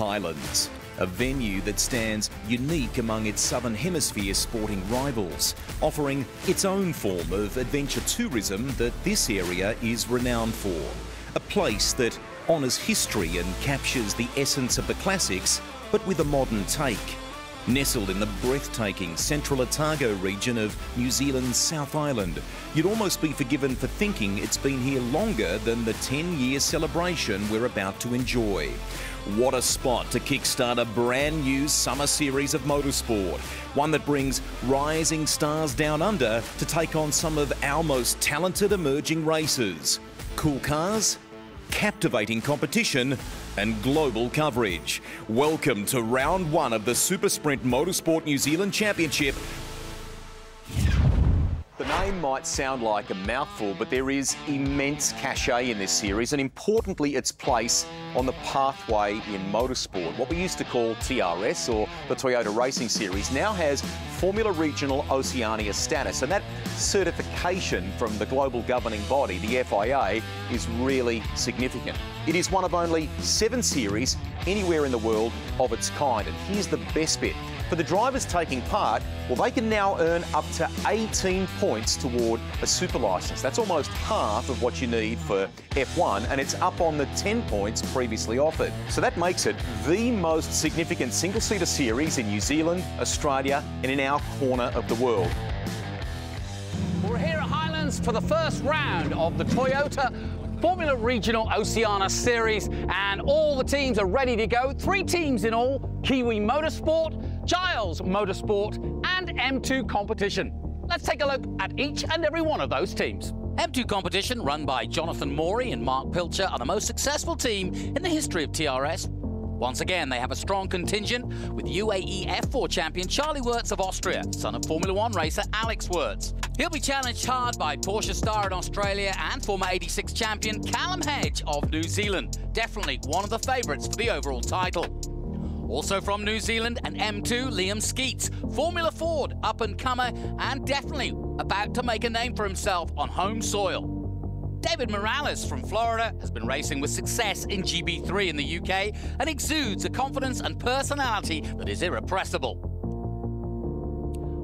Highlands, a venue that stands unique among its Southern Hemisphere sporting rivals, offering its own form of adventure tourism that this area is renowned for. A place that honours history and captures the essence of the classics, but with a modern take. Nestled in the breathtaking Central Otago region of New Zealand's South Island, you'd almost be forgiven for thinking it's been here longer than the 10-year celebration we're about to enjoy. What a spot to kickstart a brand new summer series of motorsport, one that brings rising stars down under to take on some of our most talented emerging racers. Cool cars, captivating competition and global coverage. Welcome to round one of the Super Sprint Motorsport New Zealand Championship. The name might sound like a mouthful, but there is immense cachet in this series, and importantly, its place on the pathway in motorsport. What we used to call TRS, or the Toyota Racing Series, now has Formula Regional Oceania status, and that certification from the global governing body, the FIA, is really significant. It is one of only 7 series anywhere in the world of its kind, and here's the best bit. For the drivers taking part, well, they can now earn up to 18 points toward a super licence. That's almost half of what you need for F1, and it's up on the 10 points previously offered. So that makes it the most significant single-seater series in New Zealand, Australia, and in our corner of the world. We're here at Highlands for the first round of the Toyota Formula Regional Oceania Series, and all the teams are ready to go. 3 teams in all: Kiwi Motorsport, Giles Motorsport and M2 Competition. Let's take a look at each and every one of those teams. M2 Competition, run by Jonathan Morey and Mark Pilcher, are the most successful team in the history of TRS. Once again, they have a strong contingent with UAE F4 champion Charlie Wirtz of Austria, son of Formula 1 racer Alex Wirtz. He'll be challenged hard by Porsche star in Australia and former 86 champion Callum Hedge of New Zealand. Definitely one of the favourites for the overall title. Also from New Zealand and M2, Liam Skeets, Formula Ford up-and-comer and definitely about to make a name for himself on home soil. David Morales from Florida has been racing with success in GB3 in the UK and exudes a confidence and personality that is irrepressible.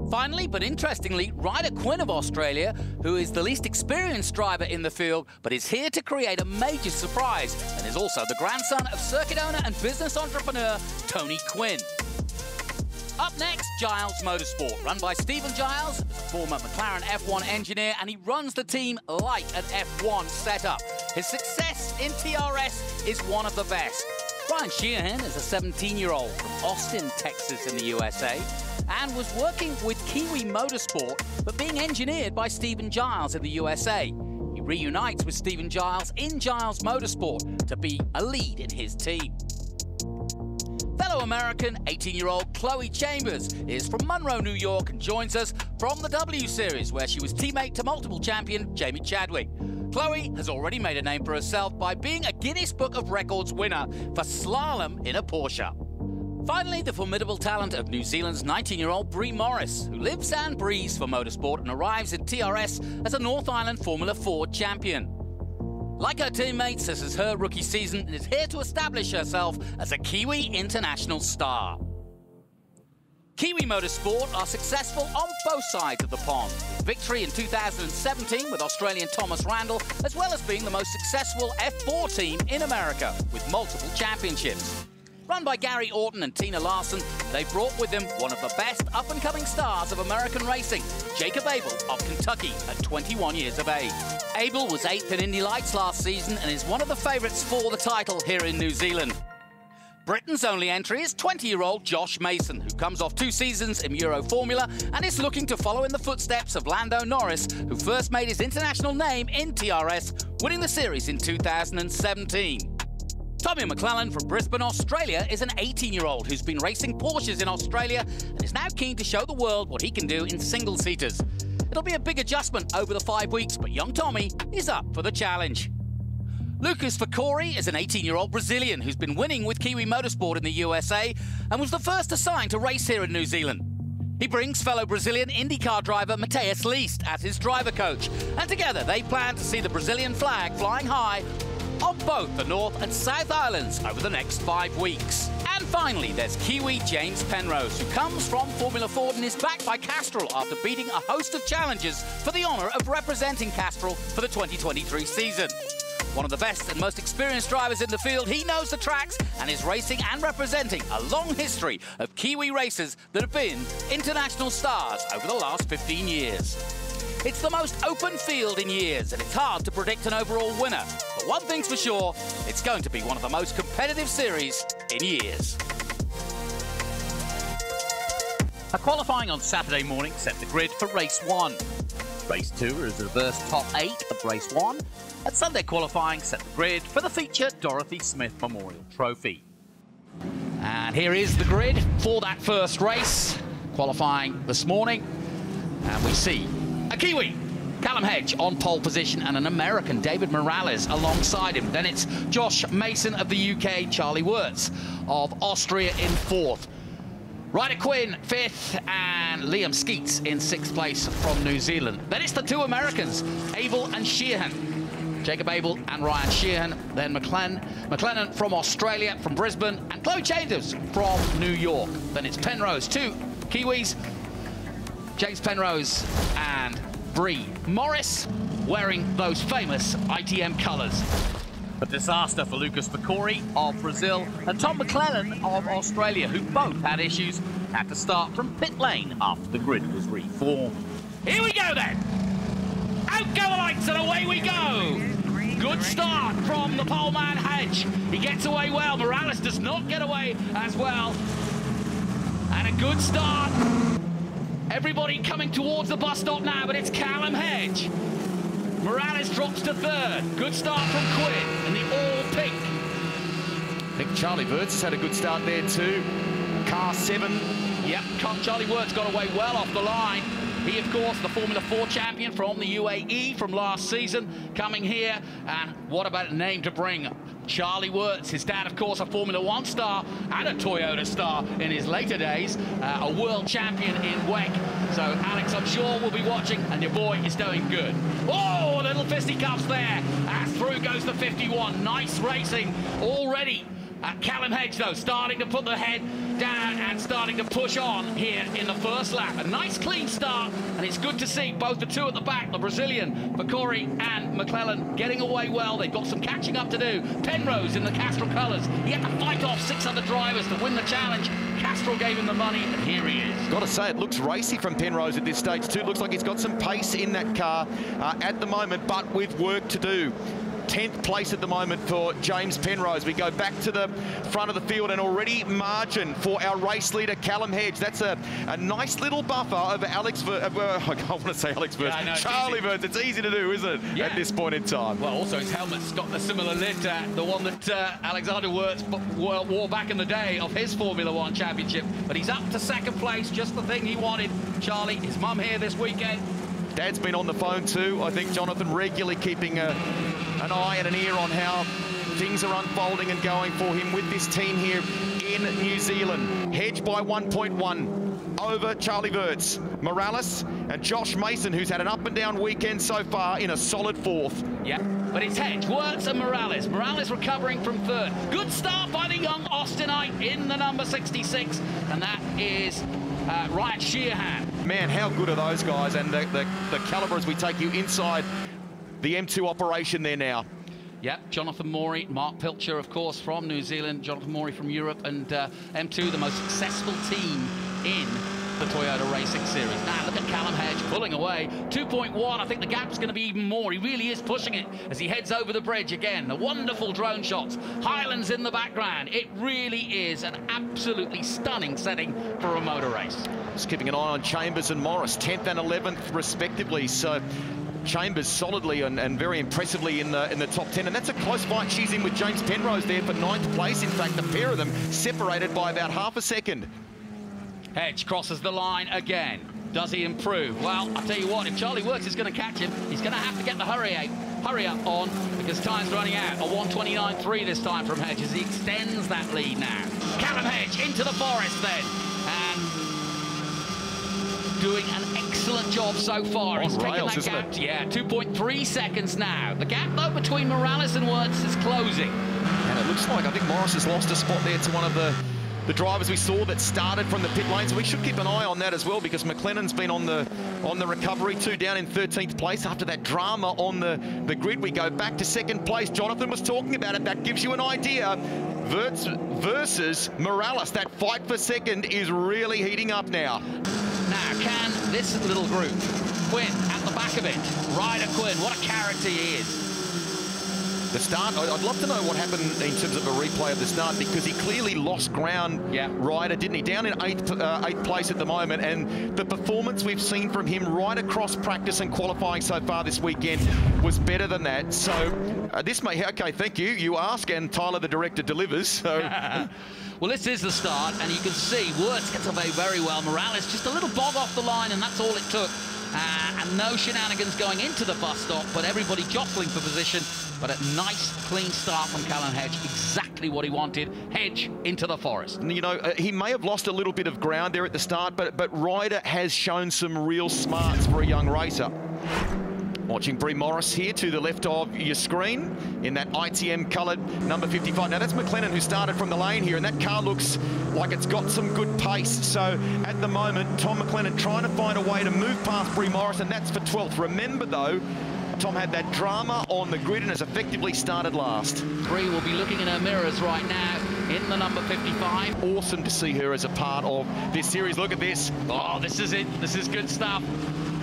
Finally, but interestingly, Ryder Quinn of Australia, who is the least experienced driver in the field, but is here to create a major surprise, and is also the grandson of circuit owner and business entrepreneur Tony Quinn. Up next, Giles Motorsport, run by Stephen Giles, a former McLaren F1 engineer, and he runs the team like an F1 setup. His success in TRS is one of the best. Brian Sheehan is a 17-year-old from Austin, Texas in the USA, and was working with Kiwi Motorsport, but being engineered by Stephen Giles in the USA. He reunites with Stephen Giles in Giles Motorsport to be a lead in his team. Fellow American 18-year-old Chloe Chambers is from Monroe, New York, and joins us from the W Series, where she was teammate to multiple champion Jamie Chadwick. Chloe has already made a name for herself by being a Guinness Book of Records winner for slalom in a Porsche. Finally, the formidable talent of New Zealand's 19-year-old Bree Morris, who lives and breathes for motorsport and arrives in TRS as a North Island Formula Ford champion. Like her teammates, this is her rookie season and is here to establish herself as a Kiwi international star. Kiwi Motorsport are successful on both sides of the pond. Victory in 2017 with Australian Thomas Randall, as well as being the most successful F4 team in America with multiple championships. Run by Gary Orton and Tina Larson, they brought with them one of the best up-and-coming stars of American racing, Jacob Abel of Kentucky at 21 years of age. Abel was 8th in Indy Lights last season and is one of the favourites for the title here in New Zealand. Britain's only entry is 20-year-old Josh Mason, who comes off 2 seasons in Euro Formula and is looking to follow in the footsteps of Lando Norris, who first made his international name in TRS, winning the series in 2017. Tommy McClellan from Brisbane, Australia is an 18-year-old who's been racing Porsches in Australia and is now keen to show the world what he can do in single-seaters. It'll be a big adjustment over the 5 weeks, but young Tommy is up for the challenge. Lucas Facori is an 18-year-old Brazilian who's been winning with Kiwi Motorsport in the USA and was the first assigned to race here in New Zealand. He brings fellow Brazilian IndyCar driver Matheus Leist as his driver coach, and together they plan to see the Brazilian flag flying high on both the North and South Islands over the next 5 weeks. And finally, there's Kiwi James Penrose, who comes from Formula Ford and is backed by Castrol after beating a host of challenges for the honour of representing Castrol for the 2023 season. One of the best and most experienced drivers in the field, he knows the tracks and is racing and representing a long history of Kiwi racers that have been international stars over the last 15 years. It's the most open field in years, and it's hard to predict an overall winner. But one thing's for sure, it's going to be one of the most competitive series in years. A qualifying on Saturday morning set the grid for race 1. Race 2 is the reverse top 8 of race 1. And Sunday qualifying set the grid for the feature Dorothy Smith Memorial Trophy. And here is the grid for that first race, qualifying this morning. And we see a Kiwi, Callum Hedge, on pole position, and an American, David Morales, alongside him. Then it's Josh Mason of the UK, Charlie Wirtz of Austria in 4th. Ryder Quinn, 5th, and Liam Skeets in 6th place from New Zealand. Then it's the 2 Americans, Abel and Sheehan. Jacob Abel and Ryan Sheehan. Then McLennan from Australia, from Brisbane, and Chloe Chambers from New York. Then it's Penrose, 2 Kiwis, James Penrose and Bree Morris, wearing those famous ITM colours. A disaster for Lucas Vicori of Brazil and Tom McClellan of Australia, who both had issues, had to start from pit lane after the grid was reformed. Here we go then! Out go the lights and away we go! Good start from the poleman Hedge. He gets away well. Morales does not get away as well. And a good start. Everybody coming towards the bus stop now, but it's Callum Hedge. Morales drops to 3rd. Good start from Quinn in the all-pink. I think Charlie Wirtz has had a good start there too. Car 7. Yep, Charlie Wirtz got away well off the line. He, of course, the Formula 4 champion from the UAE from last season, coming here. And what about a name to bring? Charlie Wirtz, his dad, of course, a Formula 1 star and a Toyota star in his later days, a world champion in WEC. So, Alex, I'm sure we'll be watching, and your boy is doing good. Oh, little fisticuffs there, as through goes the 51. Nice racing already. Callum Hedge, though, starting to put the head down and starting to push on here in the first lap. A nice clean start, and it's good to see both the 2 at the back, the Brazilian, Vicori and McClellan, getting away well. They've got some catching up to do. Penrose in the Castrol colours. He had to fight off 6 other drivers to win the challenge. Castrol gave him the money, and here he is. Got to say, it looks racy from Penrose at this stage too. Looks like he's got some pace in that car at the moment, but with work to do. 10th place at the moment for James Penrose. We go back to the front of the field, and already margin for our race leader, Callum Hedge. That's a nice little buffer over I want to say Alex Wirtz. Yeah, Charlie Wirtz. It's easy to do, isn't it, at this point in time? Well, also his helmet's got the similar lid to the one that Alexander Wirtz wore back in the day of his Formula 1 championship. But he's up to 2nd place, just the thing he wanted. Charlie, his mum here this weekend. Dad's been on the phone too. I think Jonathan regularly keeping an eye and an ear on how things are unfolding and going for him with this team here in New Zealand. Hedge by 1.1 over Charlie Wirtz. Morales and Josh Mason, who's had an up and down weekend so far, in a solid 4th. Yeah, but it's Hedge, Wirtz and Morales. Morales recovering from 3rd. Good start by the young Austinite in the number 66, and that is Ryan Sheehan. Man, how good are those guys, and the calibre as we take you inside the M2 operation there now. Yep, Jonathan Morey, Mark Pilcher, of course, from New Zealand, Jonathan Morey from Europe, and M2, the most successful team in the Toyota Racing Series. Now, look at Callum Hedge pulling away. 2.1, I think the gap's going to be even more. He really is pushing it as he heads over the bridge again. The wonderful drone shots. Highlands in the background. It really is an absolutely stunning setting for a motor race. Just keeping an eye on Chambers and Morris, 10th and 11th respectively. So Chambers solidly and very impressively in the top 10, and that's a close fight. She's in with James Penrose there for 9th place. In fact, the pair of them separated by about half a second. Hedge crosses the line again. Does he improve? Well, I'll tell you what, if Charlie Wirtz is going to catch him, he's going to have to get the hurry up on, because time's running out. A 1:29.3 this time from Hedge as he extends that lead now. Callum Hedge into the forest then, and doing an excellent job so far. He's taken that gap. Yeah, 2.3 seconds now. The gap, though, between Morales and Wirtz is closing. And it looks like, I think Morris has lost a spot there to one of the the drivers we saw that started from the pit lanes. We should keep an eye on that as well, because McLennan's been on the recovery too, down in 13th place after that drama on the grid. We go back to second place. Jonathan was talking about it. That gives you an idea. Versus Morales, that fight for second is really heating up now. Now, can this little group, Quinn at the back of it, Ryder Quinn, what a character he is. The start, I'd love to know what happened in terms of a replay of the start, because he clearly lost ground, Ryder, didn't he? Down in eighth place at the moment, and the performance we've seen from him right across practice and qualifying so far this weekend was better than that. So this may, okay, thank you. You ask, and Tyler, the director, delivers. So. Well, this is the start, and you can see Wirtz gets away very well. Morales just a little bog off the line, and that's all it took. And no shenanigans going into the bus stop, but everybody jostling for position. But a nice, clean start from Callum Hedge, exactly what he wanted. Hedge into the forest. You know, he may have lost a little bit of ground there at the start, but Ryder has shown some real smarts for a young racer. Watching Brie Morris here to the left of your screen in that ITM coloured number 55. Now, that's McLennan who started from the lane here, and that car looks like it's got some good pace. So, at the moment, Tom McLennan trying to find a way to move past Brie Morris, and that's for 12th. Remember, though, Tom had that drama on the grid and has effectively started last. Brie will be looking in her mirrors right now in the number 55. Awesome to see her as a part of this series. Look at this. Oh, this is it. This is good stuff.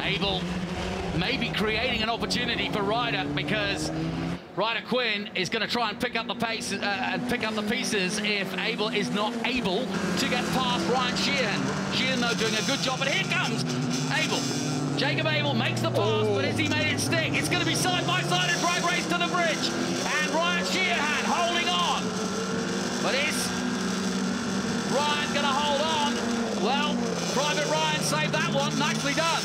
Abel maybe creating an opportunity for Ryder, because Ryder Quinn is going to try and pick up the pace and pick up the pieces if Abel is not able to get past Ryan Sheehan. Sheehan, though, doing a good job, but here comes Abel. Jacob Abel makes the pass, but has he made it stick? It's going to be side-by-side and drag race to the bridge. And Ryan Sheehan holding on. But is Ryan going to hold on? Well, Private Ryan saved that one. Nicely done.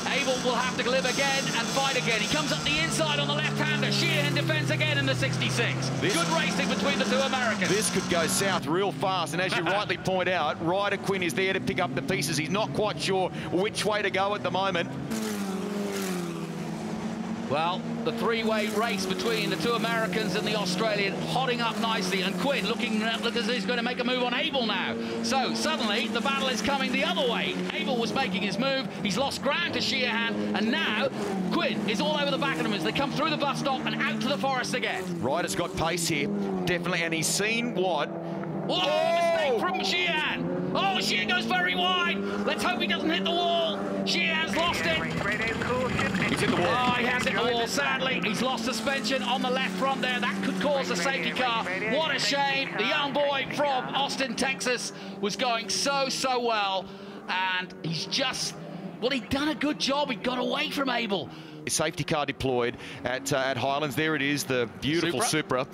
Abel will have to live again and fight again. He comes up the inside on the left-hander. Sheehan defends again in the 66. Good racing between the two Americans. This could go south real fast, and as you rightly point out, Ryder Quinn is there to pick up the pieces. He's not quite sure which way to go at the moment. Well, the three-way race between the two Americans and the Australian hotting up nicely, and Quinn looking as if he's going to make a move on Abel now. So suddenly the battle is coming the other way. Abel was making his move, he's lost ground to Sheehan, and now Quinn is all over the back of him as they come through the bus stop and out to the forest again. Ryder's got pace here, definitely, and he's seen what? Mistake from Sheehan. Oh, Sheehan goes very wide. Let's hope he doesn't hit the wall. Sheehan's lost it. He's hit the wall. Oh, he has hit the wall, sadly. He's lost suspension on the left front there. That could cause a safety car. What a shame. The young boy from Austin, Texas was going so well. And he's just, well, he'd done a good job. He got away from Abel. Safety car deployed at Highlands. There it is, the beautiful Supra.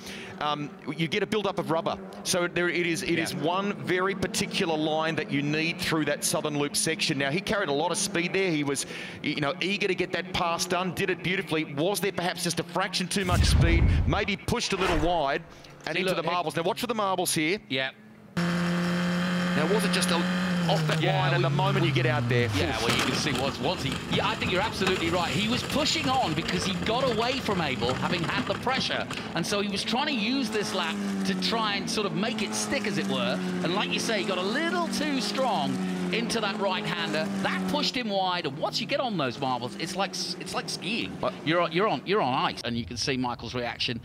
You get a build-up of rubber. So there it is. It is one very particular line that you need through that southern loop section. Now, he carried a lot of speed there. He was, you know, eager to get that pass done, did it beautifully. Was there perhaps just a fraction too much speed? Maybe pushed a little wide and into the marbles. Now, watch for the marbles here. Yeah. Now, was it just off that line and the moment you get out there? Yeah, well, you can see once he... Yeah, I think you're absolutely right. He was pushing on because he got away from Abel, having had the pressure. And so he was trying to use this lap to try and sort of make it stick, as it were. And like you say, he got a little too strong into that right-hander. That pushed him wide. And once you get on those marbles, it's like skiing. You're on ice. And you can see Michael's reaction.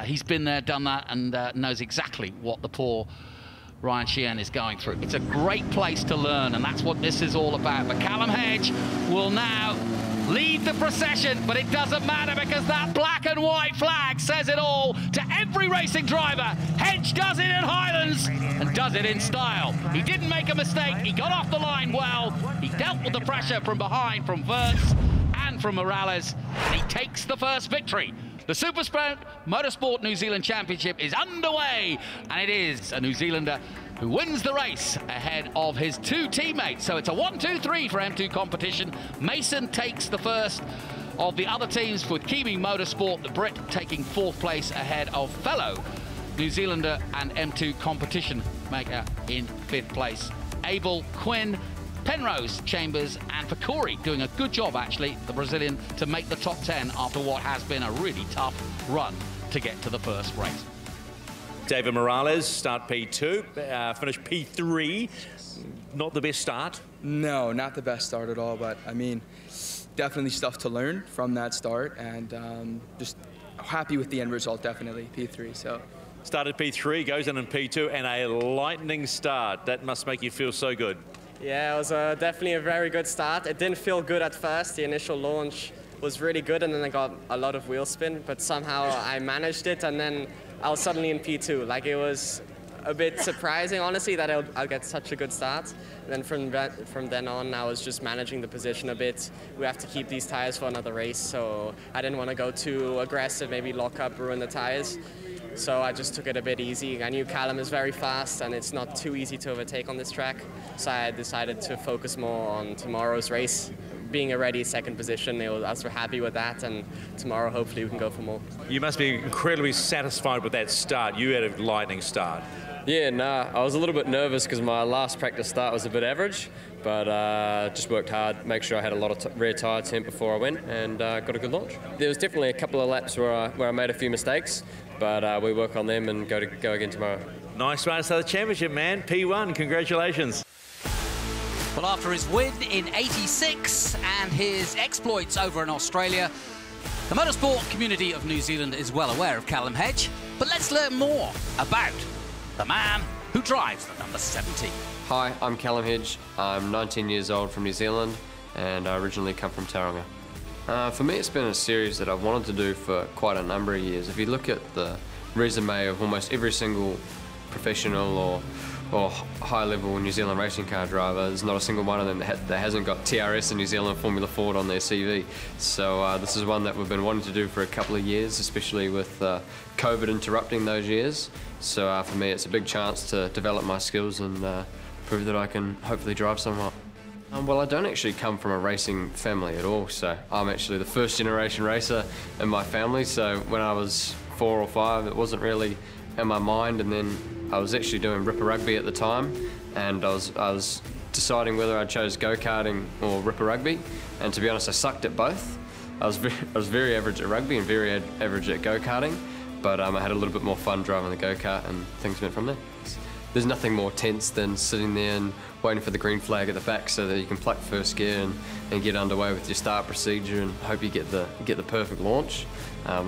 He's been there, done that, and knows exactly what the poor Ryan Sheehan is going through. It's a great place to learn, and that's what this is all about. But Callum Hedge will now lead the procession, but it doesn't matter because that black and white flag says it all to every racing driver. Hedge does it in Highlands and does it in style. He didn't make a mistake. He got off the line well. He dealt with the pressure from behind from Wirtz and from Morales, and he takes the first victory. The Supersport Motorsport New Zealand Championship is underway, and it is a New Zealander who wins the race ahead of his two teammates. So it's a 1-2-3 for M2 competition. Mason takes the first of the other teams with Kiwi Motorsport, the Brit taking fourth place ahead of fellow New Zealander and M2 competition maker in fifth place. Abel, Quinn, Penrose, Chambers and Fakori doing a good job, actually, the Brazilian, to make the top 10 after what has been a really tough run to get to the first race. David Morales, start P2, finish P3. Not the best start? No, not the best start at all, but I mean, definitely stuff to learn from that start, and just happy with the end result, definitely, P3. So. Started P3, goes in P2, and a lightning start. That must make you feel so good. Yeah, it was definitely a very good start. It didn't feel good at first. The initial launch was really good, and then I got a lot of wheel spin, but somehow I managed it, and then I was suddenly in P2. Like, it was a bit surprising, honestly, that I'll get such a good start. And then from then on, I was just managing the position a bit. We have to keep these tires for another race, so I didn't want to go too aggressive, maybe lock up, ruin the tires. So I just took it a bit easy. I knew Callum is very fast, and it's not too easy to overtake on this track. So I decided to focus more on tomorrow's race. Being a ready second position, I was happy with that, and tomorrow hopefully we can go for more. You must be incredibly satisfied with that start. You had a lightning start. Yeah, nah, I was a little bit nervous because my last practice start was a bit average, but just worked hard, make sure I had a lot of rear tyre temp before I went, and got a good launch. There was definitely a couple of laps where I made a few mistakes, but we work on them and go again tomorrow. Nice start to the championship, man. P1, congratulations. Well, after his win in '86 and his exploits over in Australia, the motorsport community of New Zealand is well aware of Callum Hedge. But let's learn more about the man who drives the number 70. Hi, I'm Callum Hedge. I'm 19 years old from New Zealand, and I originally come from Tauranga. For me, it's been a series that I've wanted to do for quite a number of years. If you look at the resume of almost every single professional or high-level New Zealand racing car driver, there's not a single one of them that hasn't got TRS and New Zealand Formula Ford on their CV. So this is one that we've been wanting to do for a couple of years, especially with COVID interrupting those years. So for me, it's a big chance to develop my skills and prove that I can hopefully drive somewhat. Well, I don't actually come from a racing family at all, so I'm actually the first generation racer in my family. So when I was 4 or 5, it wasn't really in my mind, and then I was actually doing Ripper Rugby at the time, and I was deciding whether I chose go-karting or Ripper Rugby, and to be honest, I sucked at both. I was very average at rugby and very average at go-karting, but I had a little bit more fun driving the go-kart, and things went from there. There's nothing more tense than sitting there and waiting for the green flag at the back so that you can pluck first gear and get underway with your start procedure and hope you get the perfect launch.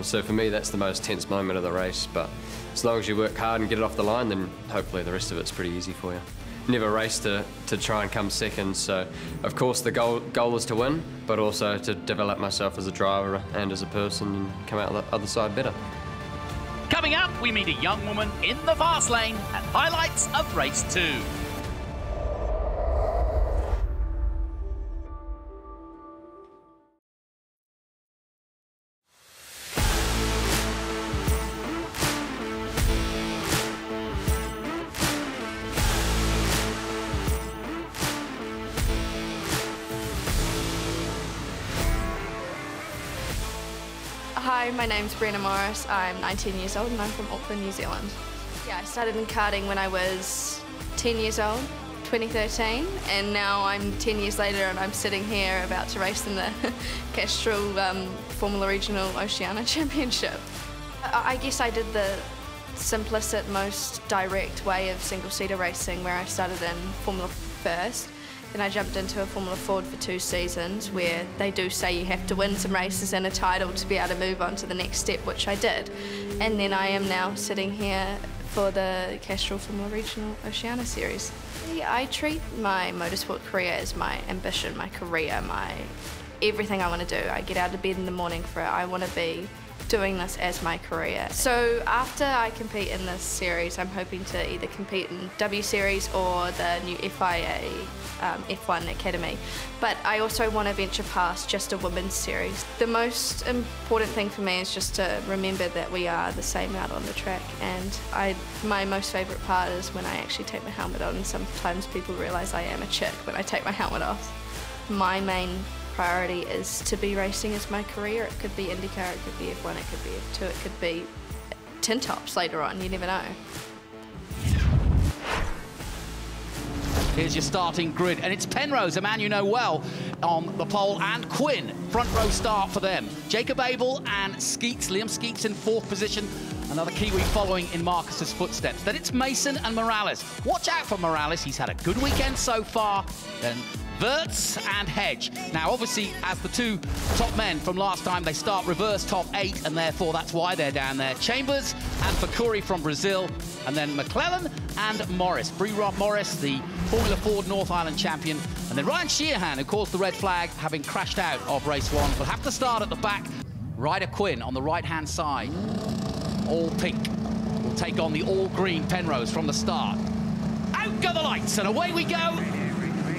So for me, that's the most tense moment of the race, but as long as you work hard and get it off the line, then hopefully the rest of it's pretty easy for you. Never race to try and come second, so of course the goal is to win, but also to develop myself as a driver and as a person and come out the other side better. Coming up, we meet a young woman in the fast lane and highlights of race 2. Hi, my name's Brenna Morris. I'm 19 years old and I'm from Auckland, New Zealand. Yeah, I started in karting when I was 10 years old, 2013, and now I'm 10 years later and I'm sitting here about to race in the Castrol Formula Regional Oceania Championship. I guess I did the simplest, most direct way of single-seater racing, where I started in Formula first. Then I jumped into a Formula Ford for 2 seasons, where they do say you have to win some races and a title to be able to move on to the next step, which I did. And then I am now sitting here for the Castrol Formula Regional Oceania Series. I treat my motorsport career as my ambition, my career, everything I want to do. I get out of bed in the morning for it. I want to be doing this as my career. So after I compete in this series, I'm hoping to either compete in W Series or the new FIA F1 Academy. But I also want to venture past just a women's series. The most important thing for me is just to remember that we are the same out on the track, and my most favourite part is when I actually take my helmet on, and sometimes people realise I am a chick when I take my helmet off. My main priority is to be racing as my career. It could be IndyCar, it could be F1, it could be F2, it could be tin tops later on, you never know. Here's your starting grid, and it's Penrose, a man you know well, on the pole, and Quinn. Front row start for them. Jacob Abel and Skeets, Liam Skeets in 4th position. Another Kiwi following in Marcus's footsteps. Then it's Mason and Morales. Watch out for Morales. He's had a good weekend so far. Then Wirtz and Hedge. Now, obviously, as the two top men from last time, they start reverse top 8, and therefore that's why they're down there. Chambers and Fakuri from Brazil, and then McClellan and Morris. Brie-Rob Morris, the Formula Ford North Island champion, and then Ryan Sheehan, who caused the red flag, having crashed out of race 1, will have to start at the back. Ryder Quinn on the right-hand side, all pink, will take on the all-green Penrose from the start. Out go the lights, and away we go.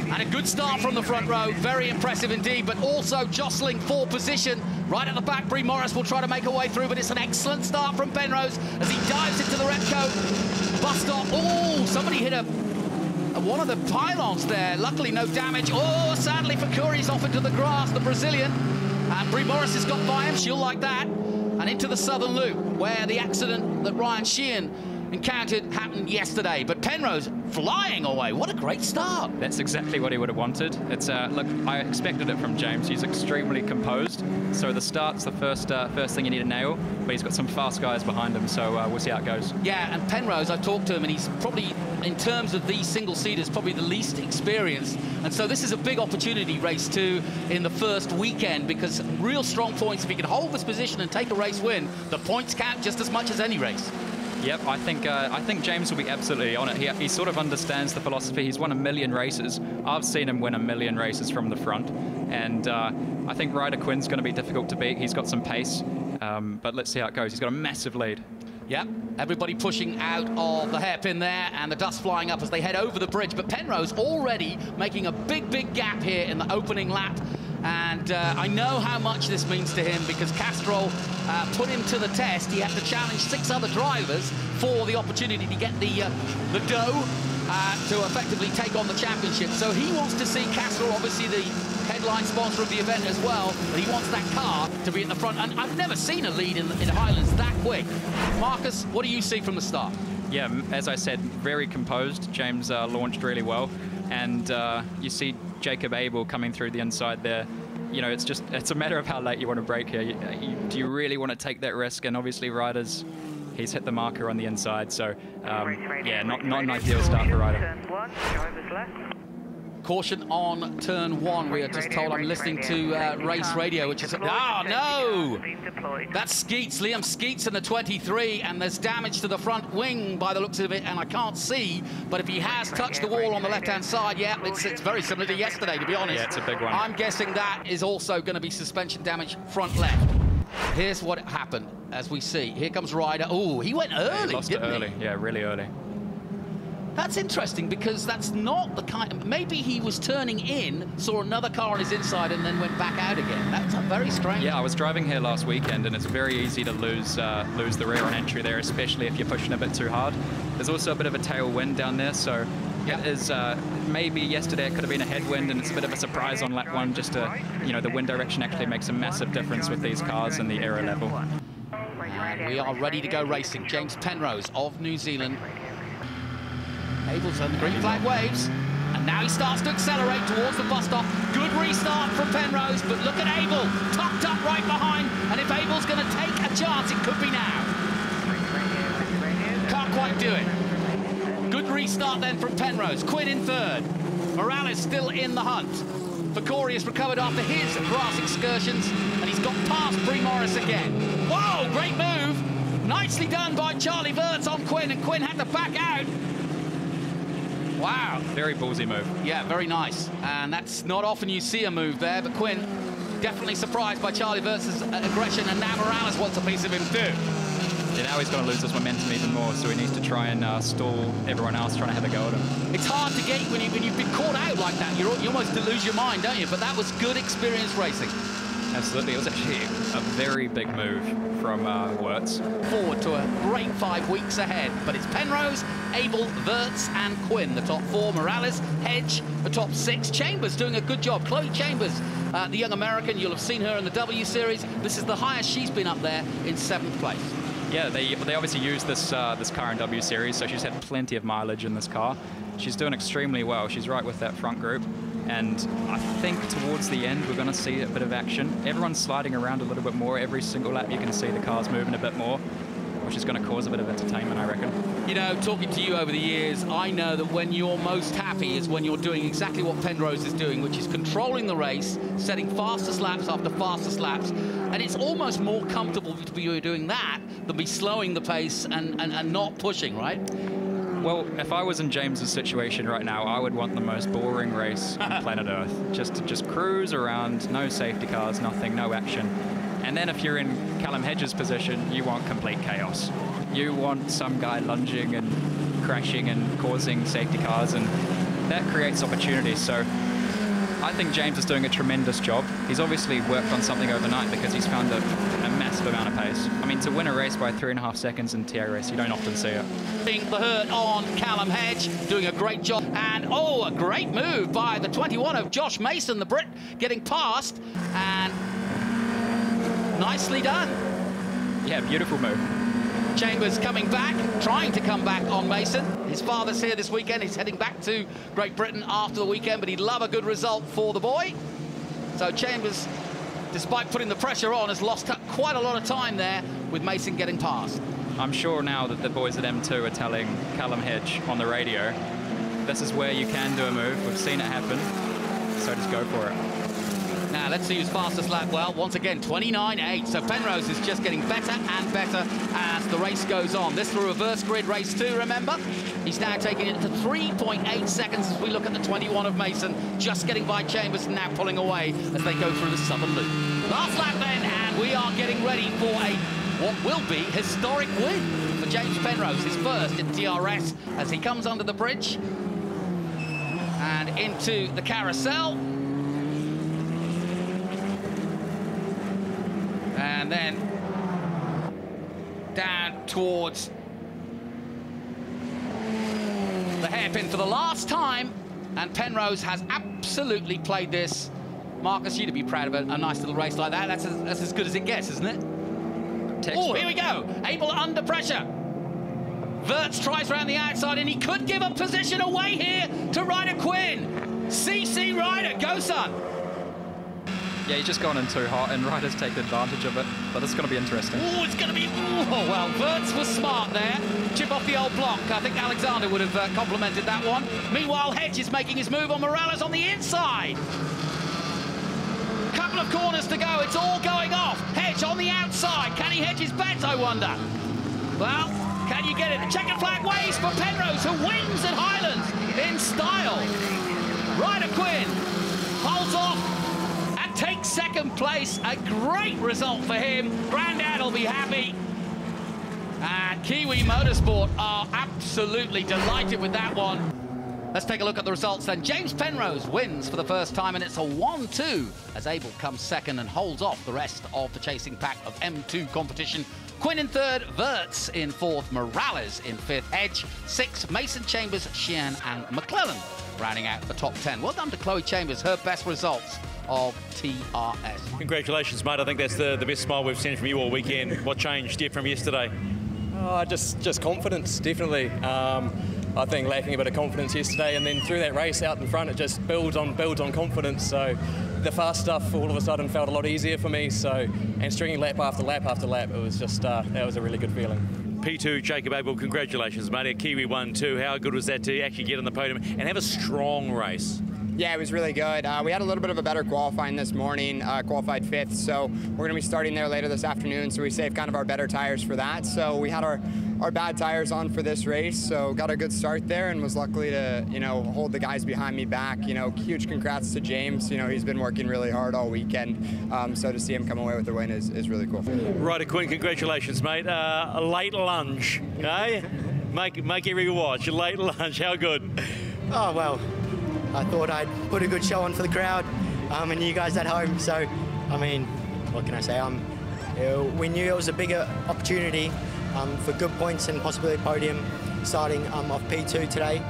And a good start from the front row, very impressive indeed, but also jostling for position. Right at the back, Brie Morris will try to make her way through, but it's an excellent start from Penrose as he dives into the Repco. Bus stop, oh, somebody hit one of the pylons there. Luckily, no damage. Oh, sadly, Fakuri's off into the grass, the Brazilian. And Brie Morris has got by him, she'll like that. And into the southern loop, where the accident that Ryan Sheehan encountered happened yesterday, but Penrose flying away. What a great start. That's exactly what he would have wanted. It's look, I expected it from James. He's extremely composed, so the start's the first thing you need to nail, but he's got some fast guys behind him, so we'll see how it goes. Yeah, and Penrose, I've talked to him, and he's probably, in terms of these single-seaters, probably the least experienced, and so this is a big opportunity, race 2 in the first weekend, because real strong points. If he can hold this position and take a race win, the points count just as much as any race. Yep, I think James will be absolutely on it. He sort of understands the philosophy. He's won 1 million races. I've seen him win 1 million races from the front, and I think Ryder Quinn's going to be difficult to beat. He's got some pace, but let's see how it goes. He's got a massive lead. Yep, everybody pushing out of the hairpin there, and the dust flying up as they head over the bridge. But Penrose already making a big gap here in the opening lap. And I know how much this means to him, because Castrol put him to the test. He had to challenge 6 other drivers for the opportunity to get the dough to effectively take on the championship. So he wants to see Castrol, obviously the headline sponsor of the event as well, but he wants that car to be at the front. And I've never seen a lead in Highlands that quick. Marcus, what do you see from the start? Yeah, as I said, very composed. James launched really well. And you see Jacob Abel coming through the inside there. You know, it's a matter of how late you want to brake here. Do you really want to take that risk? And obviously Ryder's, he's hit the marker on the inside. So, yeah, not an ideal start for Ryder. Caution on turn 1. We are just told, I'm listening to race radio, which is, oh no! That's Skeets, Liam Skeets in the 23, and there's damage to the front wing by the looks of it, and I can't see, but if he has touched the wall on the left-hand side, yeah, it's very similar to yesterday, to be honest. Yeah, it's a big one. I'm guessing that is also going to be suspension damage front left. Here's what happened, as we see. Here comes Ryder. Oh, he went early, he lost it early. Yeah, really early. That's interesting, because that's not the kind... Maybe he was turning in, saw another car on his inside, and then went back out again. That's very strange. Yeah, I was driving here last weekend, and it's very easy to lose the rear on entry there, especially if you're pushing a bit too hard. There's also a bit of a tailwind down there, so it is maybe yesterday it could have been a headwind, and it's a bit of a surprise on lap 1. Just to, you know, the wind direction actually makes a massive difference with these cars and the aero level. And we are ready to go racing. James Penrose of New Zealand. Abel's on the green flag waves, and now he starts to accelerate towards the bus stop. Good restart from Penrose, but look at Abel, tucked up right behind, and if Abel's going to take a chance, it could be now. Can't quite do it. Good restart then from Penrose. Quinn in 3rd. Morales still in the hunt. Fakuri has recovered after his grass excursions, and he's got past Brie Morris again. Whoa, great move. Nicely done by Charlie Wirtz on Quinn, and Quinn had to back out. Wow. Very ballsy move. Yeah, very nice. And that's not often you see a move there, but Quinn definitely surprised by Charlie Wirtz's aggression, and now Morales wants a piece of him too. Yeah, now he's going to lose his momentum even more, so he needs to try and stall everyone else trying to have a go at him. It's hard to get when you've been caught out like that. You almost lose your mind, don't you? But that was good experience racing. Absolutely. It was actually a very big move from Wirtz. Forward to a great 5 weeks ahead. But it's Penrose, Abel, Wirtz and Quinn, the top 4. Morales, Hedge, the top 6. Chambers doing a good job. Chloe Chambers, the young American, you'll have seen her in the W Series. This is the highest she's been up there, in 7th place. Yeah, they obviously use this car in W Series, so she's had plenty of mileage in this car. She's doing extremely well. She's right with that front group. And I think towards the end, we're going to see a bit of action. Everyone's sliding around a little bit more. Every single lap, you can see the cars moving a bit more. which is going to cause a bit of entertainment, I reckon. You know, talking to you over the years, I know that when you're most happy is when you're doing exactly what Penrose is doing, which is controlling the race, setting fastest laps after fastest laps, and it's almost more comfortable to be doing that than be slowing the pace and not pushing, right? Well, if I was in James's situation right now, I would want the most boring race on planet Earth. Just cruise around, no safety cars, nothing, no action. And then if you're in Callum Hedges' position, you want complete chaos. You want some guy lunging and crashing and causing safety cars, and that creates opportunities. So I think James is doing a tremendous job. He's obviously worked on something overnight because he's found a massive amount of pace. I mean, to win a race by 3.5 seconds in TRS, you don't often see it. The hurt on Callum Hedge, doing a great job. And, oh, a great move by the 21 of Josh Mason, the Brit, getting past. And nicely done. Yeah, beautiful move. Chambers coming back, trying to come back on Mason. His father's here this weekend. He's heading back to Great Britain after the weekend, but he'd love a good result for the boy. So Chambers, despite putting the pressure on, has lost quite a lot of time there with Mason getting past. I'm sure now that the boys at M2 are telling Callum Hedge on the radio, this is where you can do a move. We've seen it happen, so just go for it. Now, let's see who's fastest lap. Well, once again, 29.8. So Penrose is just getting better and better as the race goes on. This is the reverse grid race too, remember? He's now taking it to 3.8 seconds as we look at the 21 of Mason, just getting by Chambers and now pulling away as they go through the southern loop. Last lap then, and we are getting ready for what will be historic win for James Penrose, his first in TRS as he comes under the bridge and into the carousel. And then down towards the hairpin for the last time. And Penrose has absolutely played this. Marcus, you'd be proud of a nice little race like that. That's as good as it gets, isn't it? Oh, here we go. Abel under pressure. Wirtz tries around the outside, and he could give a position away here to Ryder Quinn. CC Ryder, go son. Yeah, he's just gone in too hot, and Ryder's taken advantage of it, but it's going to be interesting. Oh, it's going to be... Oh, well, Wirtz was smart there. Chip off the old block. I think Alexander would have complimented that one. Meanwhile, Hedge is making his move on Morales on the inside. Couple of corners to go. It's all going off. Hedge on the outside. Can he hedge his bets, I wonder? Well, can you get it? The checkered flag waves for Penrose, who wins at Highlands in style. Ryder Quinn holds off. Takes second place, a great result for him. Grandad will be happy. And Kiwi Motorsport are absolutely delighted with that one. Let's take a look at the results then. James Penrose wins for the first time, and it's a 1-2 as Abel comes second and holds off the rest of the chasing pack of M2 competition. Quinn in third, Wirtz in fourth, Morales in fifth, Edge, sixth, Mason, Chambers, Sheehan and McClellan rounding out the top 10. Well done to Chloe Chambers, her best results of TRS. Congratulations, mate. I think that's the best smile we've seen from you all weekend. What changed here from yesterday? Just confidence, definitely. I think lacking a bit of confidence yesterday, and then through that race out in front, it just builds on confidence. So the fast stuff all of a sudden felt a lot easier for me. So, and stringing lap after lap after lap, it was just that was a really good feeling. P2, Jacob Abel, congratulations, mate. A Kiwi 1-2. How good was that to actually get on the podium and have a strong race? Yeah, it was really good. We had a little bit of a better qualifying this morning, qualified 5th, so we're going to be starting there later this afternoon, so we saved kind of our better tires for that. So we had our bad tires on for this race, so got a good start there and was lucky to, hold the guys behind me back. Huge congrats to James. He's been working really hard all weekend, so to see him come away with the win is really cool. Ryder Quinn, congratulations, mate. A late lunge, eh? Make every watch, a late lunge, how good? Oh, well. I thought I'd put a good show on for the crowd and you guys at home. So, I mean, what can I say? We knew it was a bigger opportunity for good points and possibly a podium starting off P2 today.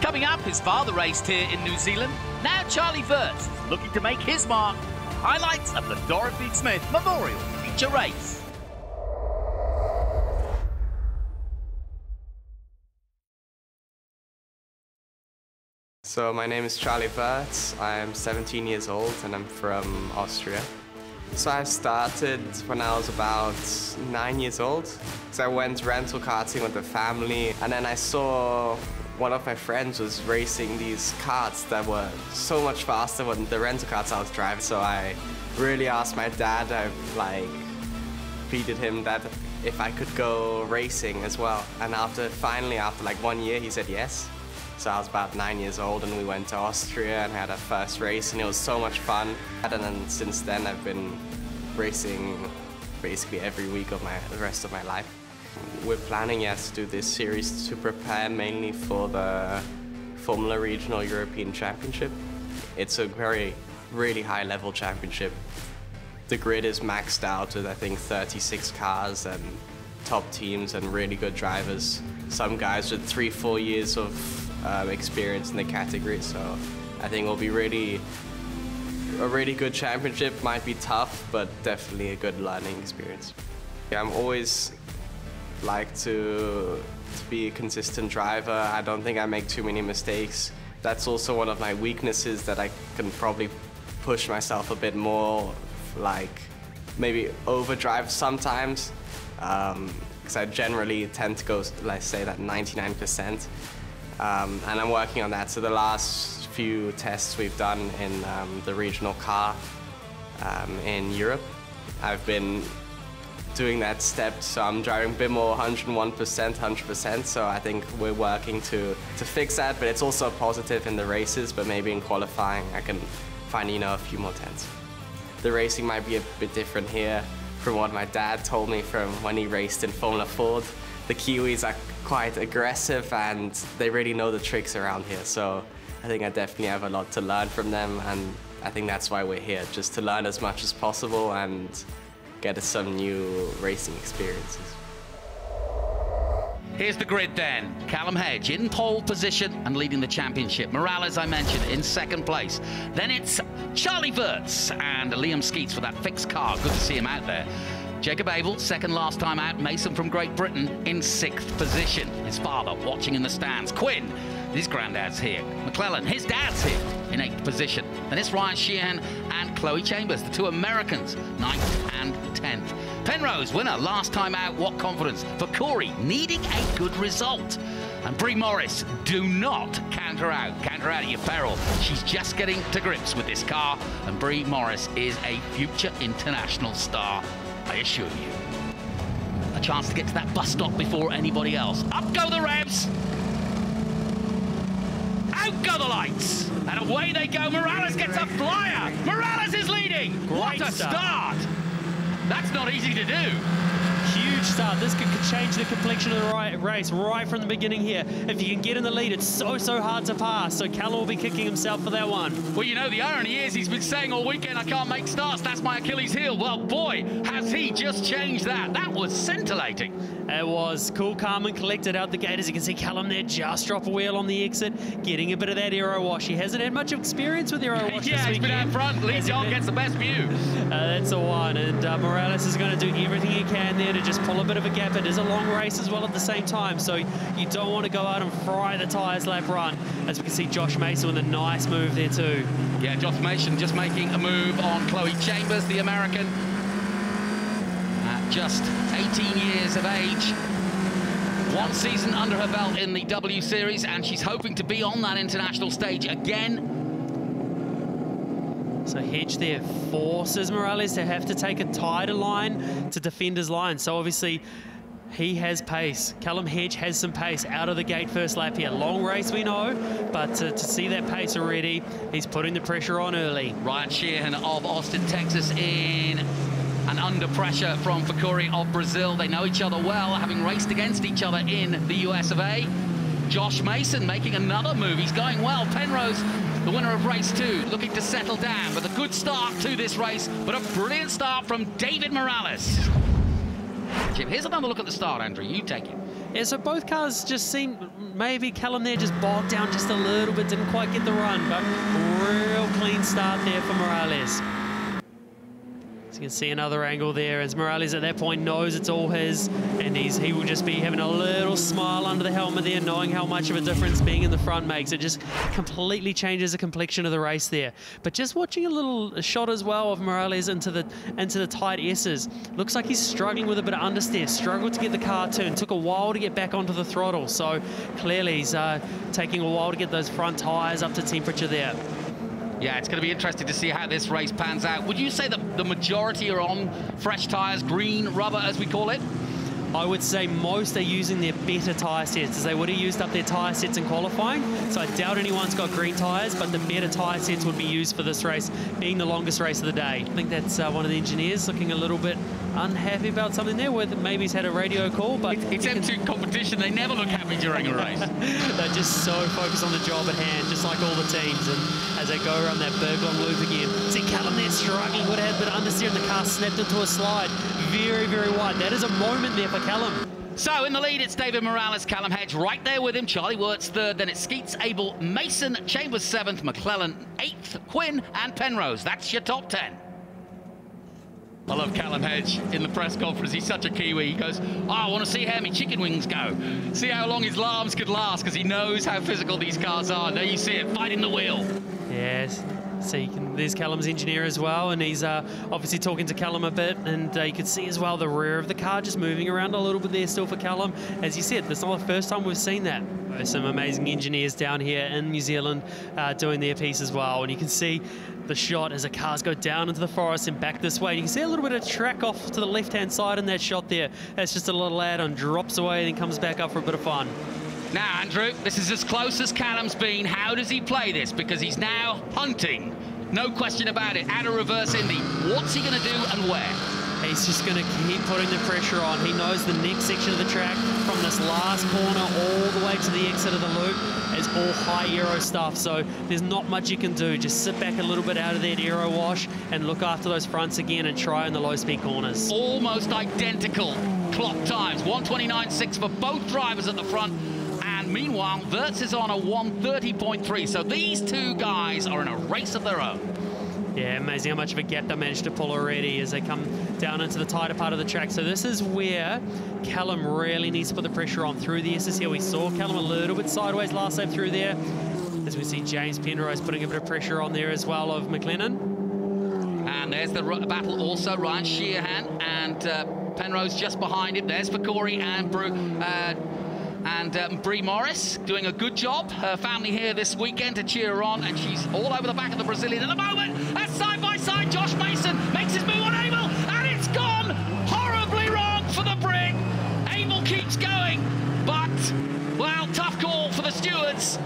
Coming up, his father raced here in New Zealand. Now Charlie Wirtz is looking to make his mark. Highlights of the Dorothy Smith Memorial Feature Race. So my name is Charlie Wirtz. I'm 17 years old and I'm from Austria. So I started when I was about 9 years old. So I went rental karting with the family, and then I saw one of my friends was racing these karts that were so much faster than the rental karts I was driving. So I really asked my dad, I pleaded him that if I could go racing as well. And finally after like 1 year, he said yes. So I was about 9 years old, and we went to Austria and had our first race, and it was so much fun. And then since then, I've been racing basically every week of the rest of my life. We're planning, yes, to do this series to prepare mainly for the Formula Regional European Championship. It's a really high-level championship. The grid is maxed out with, I think, 36 cars and top teams and really good drivers. Some guys with 3-4 years of experience in the category, so I think it'll be a really good championship. Might be tough, but definitely a good learning experience. I'm always like to be a consistent driver. I don't think I make too many mistakes. That's also one of my weaknesses, that I can probably push myself a bit more, like maybe overdrive sometimes, because I generally tend to go, let's say, that 99%. And I'm working on that. So the last few tests we've done in the regional car in Europe, I've been doing that step, so I'm driving a bit more 101%, 100%, so I think we're working to fix that, but it's also a positive in the races, but maybe in qualifying I can find, a few more tenths. The racing might be a bit different here from what my dad told me from when he raced in Formula Ford. The Kiwis are quite aggressive and they really know the tricks around here, so I think I definitely have a lot to learn from them, and I think that's why we're here, just to learn as much as possible and get us some new racing experiences. Here's the grid then. Callum Hedge in pole position and leading the championship. Morales, I mentioned, in second place. Then it's Charlie Wirtz and Liam Skeets for that fixed car. Good to see him out there. Jacob Abel, second last time out. Mason from Great Britain in sixth position. His father watching in the stands. Quinn, his granddad's here. McClellan, his dad's here in eighth position. Then it's Ryan Sheehan and Chloe Chambers, the two Americans, 9th and 10th. Penrose, winner, last time out. What confidence for Corey, needing a good result. And Brie Morris, do not counter out at your peril. She's just getting to grips with this car, and Brie Morris is a future international star, I assure you. A chance to get to that bus stop before anybody else. Up go the revs! Out go the lights! And away they go. Morales gets a flyer! Morales is leading! What a start! That's not easy to do. Huge start. This could change the complexion of the race right from the beginning here. If you can get in the lead, it's so hard to pass. So Callum will be kicking himself for that one. Well, the irony is he's been saying all weekend, I can't make starts. That's my Achilles heel. Well, boy, has he just changed that. That was scintillating. It was cool, calm and collected out the gate. As you can see, Callum there just drop a wheel on the exit, getting a bit of that aero wash. He hasn't had much experience with aero wash yeah, this he's been out front. Leads on, gets the best view. That's the one. And Morales is going to do everything he can there to just pull a bit of a gap. It is a long race as well at the same time, so you don't want to go out and fry the tyres lap run. As we can see, Josh Mason with a nice move there too. Yeah, Josh Mason just making a move on Chloe Chambers, the American. At just 18 years of age. One season under her belt in the W Series, and she's hoping to be on that international stage again. So Hedge there forces Morales to have to take a tighter line to defend his line. So obviously he has pace. Callum Hedge has some pace out of the gate first lap here. Long race, we know, but to see that pace already, he's putting the pressure on early. Ryan Sheehan of Austin, Texas in and under pressure from Fakuri of Brazil. They know each other well, having raced against each other in the US of A. Josh Mason making another move. He's going well. Penrose, the winner of race 2, looking to settle down with a good start to this race, but a brilliant start from David Morales. Jim, here's another look at the start, Andrew. You take it. Yeah, so both cars just seem, maybe Callum there just bogged down just a little bit, didn't quite get the run, but real clean start there for Morales. As You can see another angle there as Morales at that point knows it's all his, and he will just be having a little smile under the helmet there, knowing how much of a difference being in the front makes. It just completely changes the complexion of the race there. But just watching a little shot as well of Morales into the tight S's. Looks like he's struggling with a bit of understeer, struggled to get the car turned, took a while to get back onto the throttle. So clearly he's taking a while to get those front tyres up to temperature there. Yeah, it's going to be interesting to see how this race pans out. Would you say that the majority are on fresh tyres, green rubber as we call it? I would say most are using their better tyre sets, as they would have used up their tyre sets in qualifying. So I doubt anyone's got green tyres, but the better tyre sets would be used for this race, being the longest race of the day. I think that's one of the engineers looking a little bit unhappy about something there, where maybe he's had a radio call, but it's M2 competition. They never look happy during a race. They're just so focused on the job at hand, just like all the teams. And as they go around that big long loop again, see Callum there struggling, would have had a bit of understeer, and the car snapped into a slide. Very, very wide. That is a moment there for Callum. So in the lead, it's David Morales, Callum Hedge right there with him. Charlie Wirtz third, then it's Skeets, Abel, Mason, Chambers seventh, McClellan eighth, Quinn and Penrose. That's your top 10. I love Callum Hedge in the press conference. He's such a Kiwi. He goes, oh, I want to see how my chicken wings go. See how long his arms could last, because he knows how physical these cars are. There you see it, fighting the wheel. Yes. So there's Callum's engineer as well, and he's obviously talking to Callum a bit, and you can see as well the rear of the car just moving around a little bit there still for Callum. As you said, that's not the first time we've seen that. There's some amazing engineers down here in New Zealand doing their piece as well, and you can see the shot as the cars go down into the forest and back this way. You can see a little bit of track off to the left-hand side in that shot there. That's just a little add-on, drops away and then comes back up for a bit of fun. Now, Andrew, this is as close as Callum's been. How does he play this? Because he's now hunting, no question about it, at a reverse Indy. What's he going to do and where? He's just going to keep putting the pressure on. He knows the next section of the track, from this last corner all the way to the exit of the loop, is all high aero stuff. So there's not much you can do. Just sit back a little bit out of that aero wash and look after those fronts again and try in the low-speed corners. Almost identical clock times, 1:29.6 for both drivers at the front. And meanwhile, Wirtz is on a 1:30.3. So these two guys are in a race of their own. Yeah, amazing how much of a gap they managed to pull already as they come down into the tighter part of the track. So this is where Callum really needs to put the pressure on through the S's here. We saw Callum a little bit sideways last lap through there. As we see James Penrose putting a bit of pressure on there as well of McLennan. And there's the battle also, Ryan Sheehan and Penrose just behind him. There's for Corey and Brie Morris doing a good job. Her family here this weekend to cheer her on, and she's all over the back of the Brazilian at the moment. That's side by side. Josh Mason makes his move on Abel, and it's gone horribly wrong for the Brig. Abel keeps going, but, well, tough call for the stewards.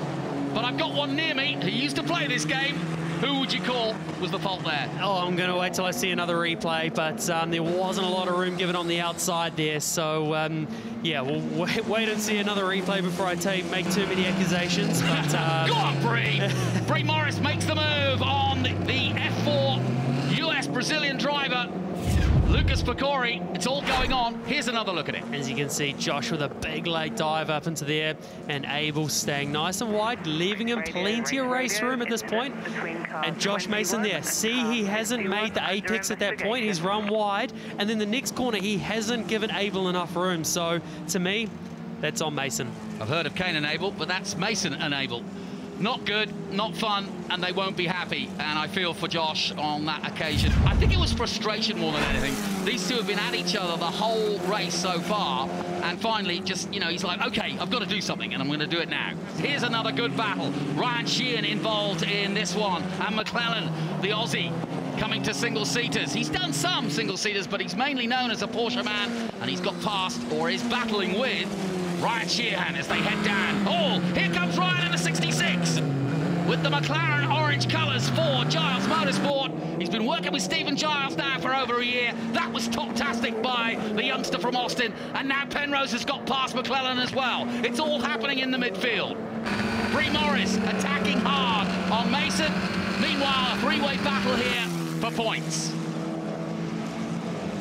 But I've got one near me who used to play this game. Who would you call was the fault there? Oh, I'm going to wait till I see another replay, but there wasn't a lot of room given on the outside there. So, yeah, we'll wait and see another replay before I make too many accusations. But go on, Brie! Brie Morris makes the move on the F4 US-Brazilian driver. Lucas Pecori, it's all going on. Here's another look at it. As you can see, Josh with a big late dive up into there, and Abel staying nice and wide, leaving him plenty of race room at this point. And Josh Mason there, see, he hasn't made the apex at that point. He's run wide, and then the next corner, he hasn't given Abel enough room. So, to me, that's on Mason. I've heard of Kane and Abel, but that's Mason and Abel. Not good, not fun, and they won't be happy. And I feel for Josh on that occasion. I think it was frustration more than anything. These two have been at each other the whole race so far. And finally, just, you know, he's like, okay, I've got to do something, and I'm going to do it now. Here's another good battle. Ryan Sheehan involved in this one. And McClellan, the Aussie, coming to single-seaters. He's done some single-seaters, but he's mainly known as a Porsche man. And he's got past, or is battling with, Ryan Sheehan as they head down. Oh, here comes Ryan in the 66 with the McLaren orange colours for Giles Motorsport. He's been working with Stephen Giles now for over a year. That was top-tastic by the youngster from Austin. And now Penrose has got past McClellan as well. It's all happening in the midfield. Brie Morris attacking hard on Mason. Meanwhile, a three-way battle here for points.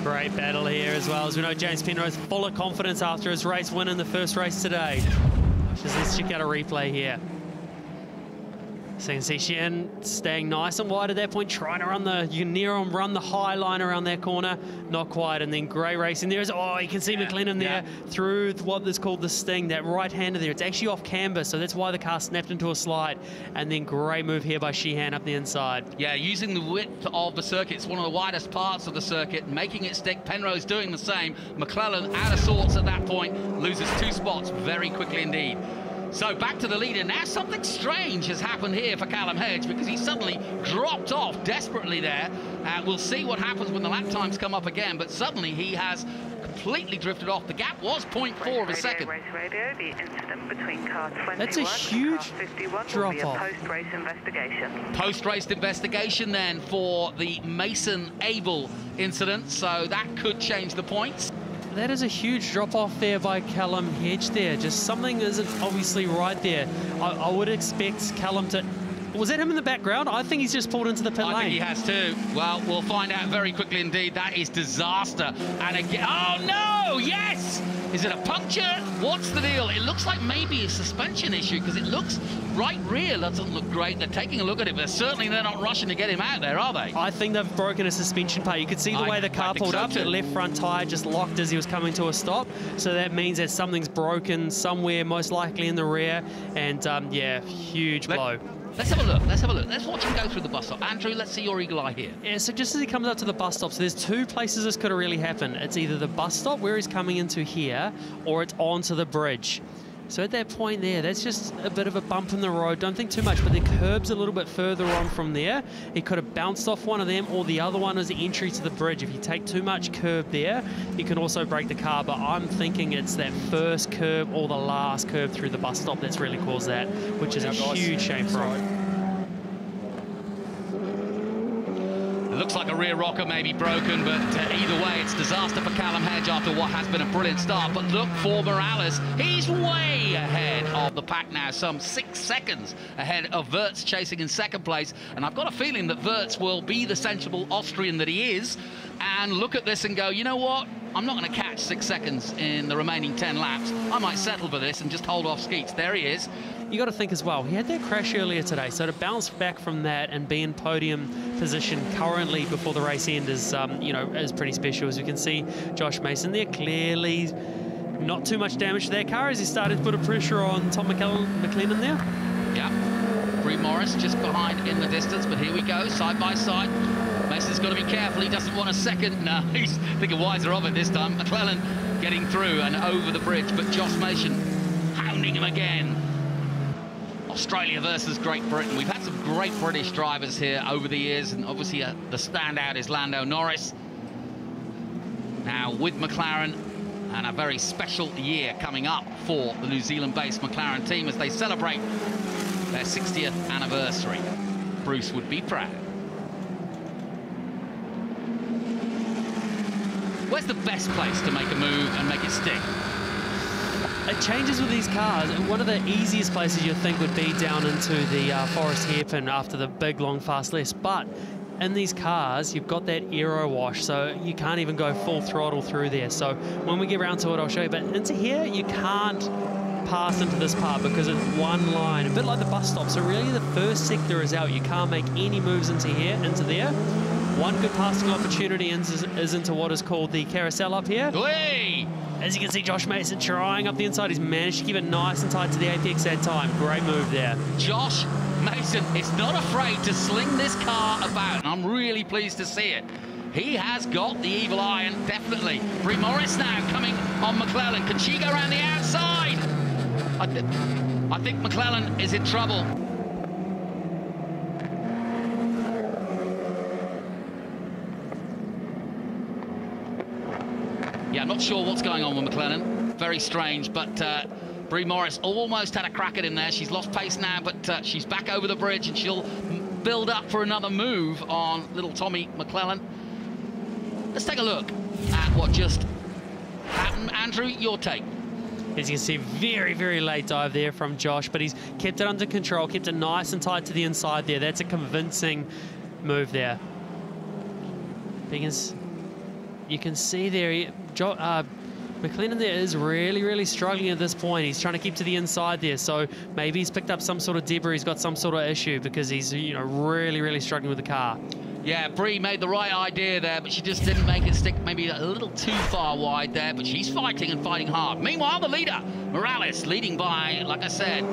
Great battle here as well. As we know, James Penrose full of confidence after his race win in the first race today. Let's check out a replay here. So you can see Sheehan staying nice and wide at that point, trying to run the, you can near him run the high line around that corner, not quite, and then Gray racing there is, oh, you can see McLennan there through what is called the sting, that right-hander there. It's actually off camber, so that's why the car snapped into a slide, and then great move here by Sheehan up the inside. Yeah, using the width of the circuit, it's one of the widest parts of the circuit, making it stick. Penrose doing the same. McClellan out of sorts at that point, loses 2 spots very quickly indeed. So back to the leader. Now something strange has happened here for Callum Hedge, because he suddenly dropped off desperately there. We'll see what happens when the lap times come up again, but suddenly he has completely drifted off. The gap was 0.4 of a second. Radio, the incident between car 21 That's a huge drop-off. Post-race investigation. Post-race investigation then for the Mason Abel incident, so that could change the points. That is a huge drop-off there by Callum Hedge there. Just something isn't obviously right there. I would expect Callum to... Was that him in the background? I think he's just pulled into the pit lane. I think he has too. Well, we'll find out very quickly indeed. That is disaster. And again... Oh, no! Yes! Is it a puncture? What's the deal? It looks like maybe a suspension issue, because it looks right rear doesn't look great. They're taking a look at it, but certainly they're not rushing to get him out there, are they? I think they've broken a suspension part. You could see the way the car pulled up. The left front tyre just locked as he was coming to a stop. So that means that something's broken somewhere, most likely in the rear. And, yeah, huge blow. Let's have a look. Let's have a look. Let's watch him go through the bus stop. Andrew, let's see your eagle eye here. Yeah, so just as he comes up to the bus stop, so there's 2 places this could have really happened. It's either the bus stop where he's coming into here, or it's onto the bridge. So at that point there, that's just a bit of a bump in the road. Don't think too much, but the curb's a little bit further on from there. He could have bounced off one of them, or the other one is the entry to the bridge. If you take too much curb there, you can also break the car, but I'm thinking it's that first curb or the last curb through the bus stop that's really caused that, which is a huge shame for him. It looks like a rear rocker may be broken, but either way, it's disaster for Callum Hedge after what has been a brilliant start. But look for Morales. He's way ahead of the pack now, some 6 seconds ahead of Wirtz, chasing in second place. And I've got a feeling that Wirtz will be the sensible Austrian that he is, and look at this and go, you know what? I'm not going to catch 6 seconds in the remaining 10 laps. I might settle for this and just hold off Skeets. There he is. You got to think as well, he had that crash earlier today, so to bounce back from that and be in podium position currently before the race end is, you know, is pretty special. As you can see, Josh Mason there, clearly not too much damage to that car as he started to put a pressure on Tom McLennan there. Yeah, Bree Morris just behind in the distance, but here we go, side by side. Mason's got to be careful, he doesn't want a second. No, he's thinking wiser of it this time. McClellan getting through and over the bridge, but Josh Mason hounding him again. Australia versus Great Britain. We've had some great British drivers here over the years, and obviously the standout is Lando Norris. Now with McLaren, and a very special year coming up for the New Zealand-based McLaren team as they celebrate their 60th anniversary. Bruce would be proud. Where's the best place to make a move and make it stick? It changes with these cars. One of the easiest places you'd think would be down into the Forest hairpin after the big, long, fast list. But in these cars, you've got that aero wash, so you can't even go full throttle through there. So when we get around to it, I'll show you. But into here, you can't pass into this part because it's one line, a bit like the bus stop. So really, the first sector is out. You can't make any moves into here, into there. One good passing opportunity is into what is called the carousel up here. Whee! As you can see, Josh Mason trying up the inside. He's managed to keep it nice and tight to the apex that time. Great move there. Josh Mason is not afraid to sling this car about, and I'm really pleased to see it. He has got the evil eye, and definitely. Bree Morris now coming on McClellan. Can she go around the outside? I think McClellan is in trouble. Yeah, I'm not sure what's going on with McClellan. Very strange, but Bree Morris almost had a crack at him there. She's lost pace now, but she's back over the bridge, and she'll build up for another move on little Tommy McClellan. Let's take a look at what just happened. Andrew, your take. As you can see, very, very late dive there from Josh, but he's kept it under control, kept it nice and tight to the inside there. That's a convincing move there. Because you can see there, McLennan there is really, really struggling at this point. He's trying to keep to the inside there, so maybe he's picked up some sort of debris, he's got some sort of issue because he's, you know, really, really struggling with the car. Yeah, Bree made the right idea there, but she just didn't make it stick maybe a little too far wide there, but she's fighting and fighting hard. Meanwhile, the leader, Morales, leading by, like I said,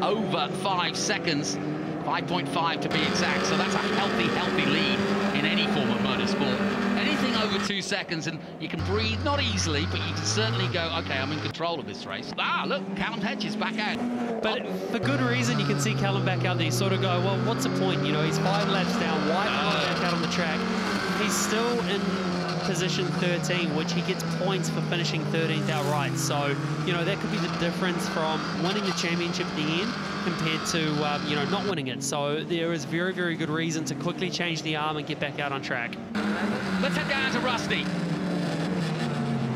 over 5 seconds, 5.5 to be exact, so that's a healthy lead in any form of motorsport. Anything over 2 seconds, and you can breathe, not easily, but you can certainly go, okay, I'm in control of this race. Ah, look, Callum Hedge is back out. But for good reason, you can see Callum back out there. You sort of go, well, what's the point? You know, he's 5 laps down, why back out on the track? He's still in position 13, which he gets points for finishing 13th outright. So, you know, that could be the difference from winning the championship at the end compared to, you know, not winning it. So there is very, very good reason to quickly change the arm and get back out on track. Let's head down to Rusty.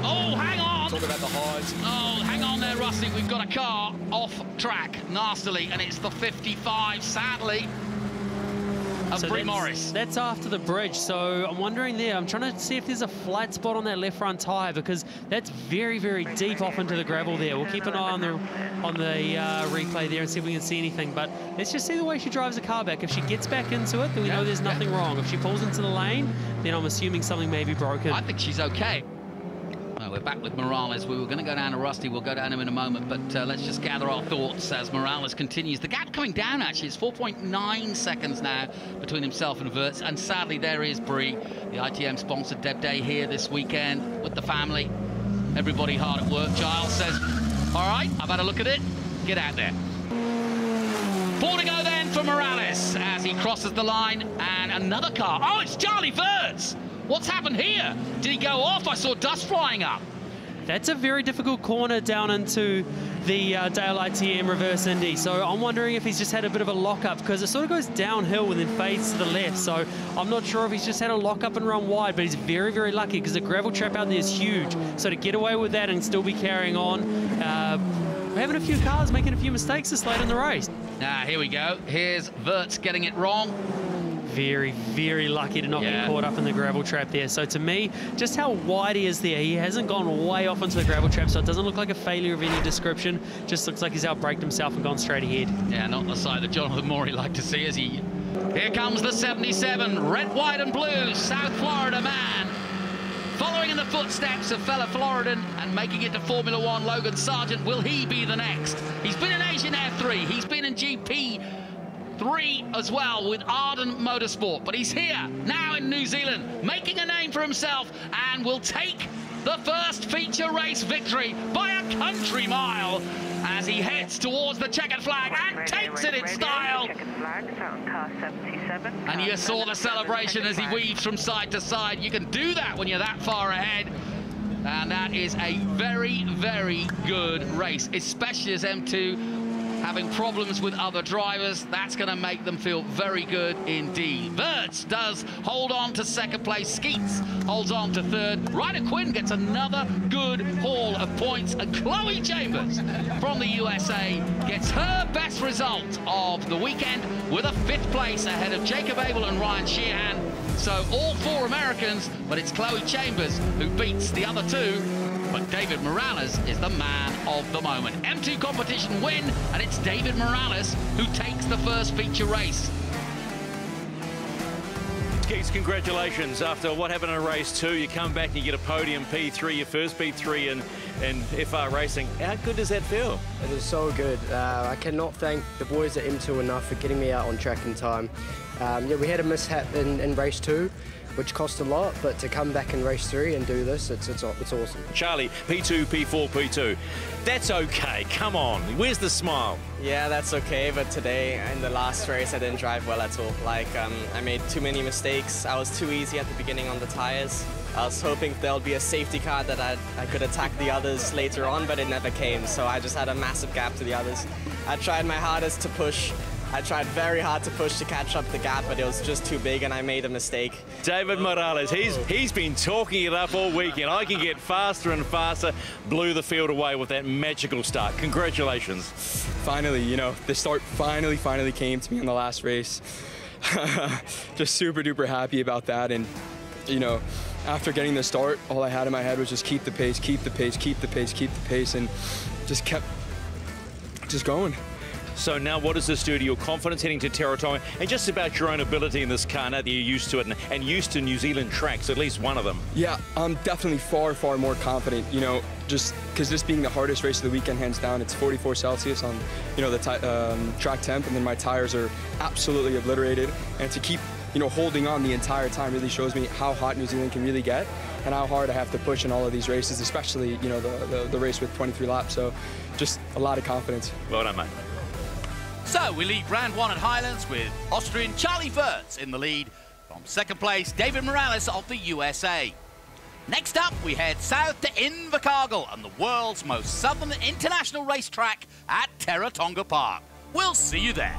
Oh, hang on. Talk about the highs. Oh, hang on there, Rusty. We've got a car off track nastily, and it's the 55, sadly. So Bree Morris. That's after the bridge, so I'm wondering there, I'm trying to see if there's a flat spot on that left front tyre because that's very, very deep off into the gravel there. We'll keep an eye on the replay there and see if we can see anything, but let's just see the way she drives the car back. If she gets back into it, then we know there's nothing wrong. If she pulls into the lane, then I'm assuming something may be broken. I think she's okay. Well, we're back with Morales. We were going to go down to Rusty. We'll go down to him in a moment, but let's just gather our thoughts as Morales continues. The gap coming down, actually. It's 4.9 seconds now between himself and Wirtz, and sadly, there is Bree, the ITM-sponsored Deb Day here this weekend with the family. Everybody hard at work. Giles says, all right, I've had a look at it. Get out there. 4 to go then for Morales as he crosses the line, and another car. Oh, it's Charlie Wirtz. What's happened here? Did he go off? I saw dust flying up. That's a very difficult corner down into the Dale ITM reverse Indy. So I'm wondering if he's just had a bit of a lock-up because it sort of goes downhill and then fades to the left. So I'm not sure if he's just had a lock-up and run wide, but he's very, very lucky because the gravel trap out there is huge. So to get away with that and still be carrying on, we're having a few cars making a few mistakes this late in the race. Now, here we go. Here's Wirtz getting it wrong. Very, very lucky to not get caught up in the gravel trap there. So to me, just how wide he is there, he hasn't gone way off into the gravel trap, so it doesn't look like a failure of any description. Just looks like he's outbraked himself and gone straight ahead. Yeah, not the side that Jonathan Morey liked to see as he... Here comes the 77, red, white and blue, South Florida man. Following in the footsteps of fellow Floridan and making it to Formula One, Logan Sargent, will he be the next? He's been in Asian F3, he's been in GP3 as well with Arden Motorsport, but he's here now in New Zealand, making a name for himself, and will take the first feature race victory by a country mile as he heads towards the checkered flag and takes it in style. And you saw the celebration as he weaves from side to side. You can do that when you're that far ahead. And that is a very, very good race, especially as M2 having problems with other drivers. That's going to make them feel very good indeed. Wirtz does hold on to second place. Skeets holds on to third. Ryder Quinn gets another good haul of points. And Chloe Chambers from the USA gets her best result of the weekend with a 5th place ahead of Jacob Abel and Ryan Sheehan. So all 4 Americans, but it's Chloe Chambers who beats the other 2. But David Morales is the man of the moment. M2 competition win, and it's David Morales who takes the first feature race. Keith, congratulations. After what happened in race 2, you come back and you get a podium P3, your first P3 in FR Racing. How good does that feel? It was so good. I cannot thank the boys at M2 enough for getting me out on track in time. Yeah, we had a mishap in race 2, which cost a lot, but to come back in race 3 and do this, it's awesome. Charlie, P2, P4, P2. That's okay, come on, where's the smile? Yeah, that's okay, but today, in the last race, I didn't drive well at all. Like, I made too many mistakes. I was too easy at the beginning on the tires. I was hoping there'll be a safety car that I could attack the others later on, but it never came, so I just had a massive gap to the others. I tried my hardest to push. I tried very hard to push to catch up the gap, but it was just too big and I made a mistake. David Morales, he's been talking it up all weekend. I can get faster and faster. Blew the field away with that magical start. Congratulations. Finally, you know, the start finally came to me in the last race. Just super duper happy about that, and you know, after getting the start, all I had in my head was just keep the pace, keep the pace, keep the pace, keep the pace, and just kept just going. So now what does this do to your confidence heading to Taronga and just about your own ability in this car now that you're used to it and used to New Zealand tracks, at least one of them? Yeah, I'm definitely far, far more confident, you know, just because this being the hardest race of the weekend, hands down. It's 44 Celsius on, you know, the track temp, and then my tires are absolutely obliterated. And to keep, you know, holding on the entire time really shows me how hot New Zealand can really get and how hard I have to push in all of these races, especially, you know, the race with 23 laps. So just a lot of confidence. Well done, mate. So we lead round one at Highlands with Austrian Charlie Wirtz in the lead. From second place, David Morales of the USA. Next up, we head south to Invercargill and the world's most southern international racetrack at Taronga Park. We'll see you there.